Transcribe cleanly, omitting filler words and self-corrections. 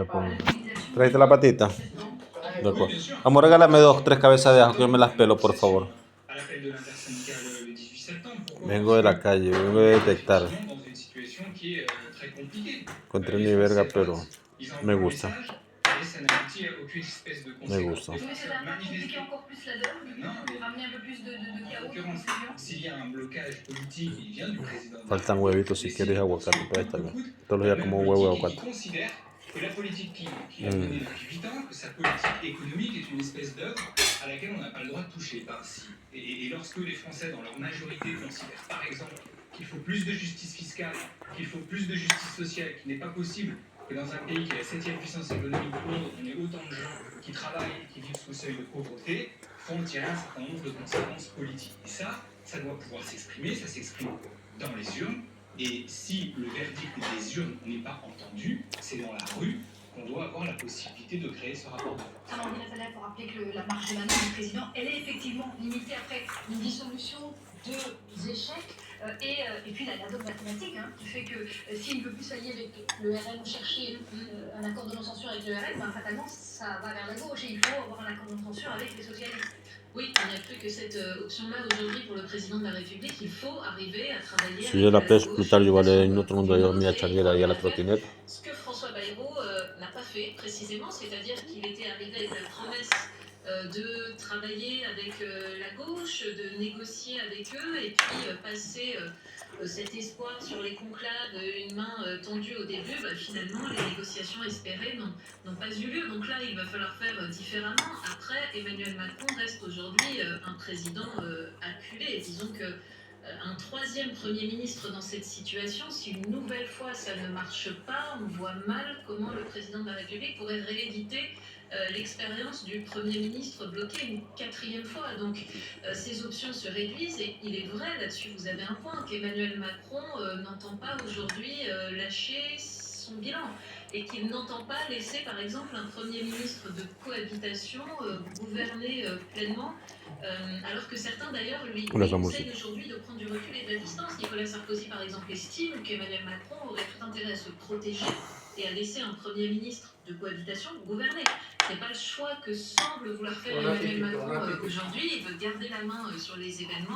le pongo. ¿Traiste la patita? De acuerdo. Amor, regálame 2, 3 cabezas de ajo que yo me las pelo, por favor. Vengo de la calle, vengo de detectar. Encontré mi verga, pero me gusta. Me gusta. Faltan huevitos si quieres aguacate, pero está bien. Todos los días como huevo y aguacate. Que la politique qui a mené depuis 8 ans, que sa politique économique est une espèce d'œuvre à laquelle on n'a pas le droit de toucher. Et lorsque les Français, dans leur majorité, considèrent par exemple qu'il faut plus de justice fiscale, qu'il faut plus de justice sociale, qu'il n'est pas possible que dans un pays qui est la 7e puissance économique du monde, on ait autant de gens qui travaillent et qui vivent sous le seuil de pauvreté, font tirer un certain nombre de conséquences politiques. Et ça doit pouvoir s'exprimer, ça s'exprime dans les urnes. Et si le verdict des urnes n'est pas entendu, c'est dans la rue qu'on doit avoir la possibilité de créer ce rapport de force. Amandine Atalaya, pour rappeler que la marge de manœuvre du président, elle est effectivement limitée après une dissolution, 2 échecs, et puis la dose mathématique, qui fait que s'il ne peut plus s'allier avec le RN ou chercher un accord de non-censure avec le RN, fatalement ça va vers la gauche et il faut avoir un accord de non-censure avec les socialistes. Oui, il n'y a plus que cette option-là aujourd'hui pour le président de la République. Il faut arriver à travailler. Si yo la pêche plus tard, yo voy a aller en otro mundo, yo me voy a echar ahí a la trotinette. Ce que François Bayrou n'a pas fait précisément, c'est-à-dire qu'il était arrivé avec la promesse de travailler avec la gauche, de négocier avec eux et puis passer cet espoir sur les conclaves, une main tendue au début, finalement les négociations espérées n'ont pas eu lieu. Donc là, il va falloir faire différemment. Après, Emmanuel Macron reste aujourd'hui un président acculé. Disons que un 3e Premier ministre dans cette situation, si une nouvelle fois ça ne marche pas, on voit mal comment le président de la République pourrait rééditer l'expérience du Premier ministre bloqué une 4e fois. Donc ces options se réduisent et il est vrai, là-dessus vous avez un point, qu'Emmanuel Macron n'entend pas aujourd'hui lâcher son bilan et qu'il n'entend pas laisser par exemple un Premier ministre de cohabitation gouverner pleinement, alors que certains d'ailleurs lui conseillent aujourd'hui de prendre du recul et de la distance. Nicolas Sarkozy par exemple estime qu'Emmanuel Macron aurait tout intérêt à se protéger et à laisser un Premier ministre de cohabitation gouverner. Ce n'est pas le choix que semble vouloir faire Emmanuel Macron aujourd'hui. Il veut garder la main sur les événements.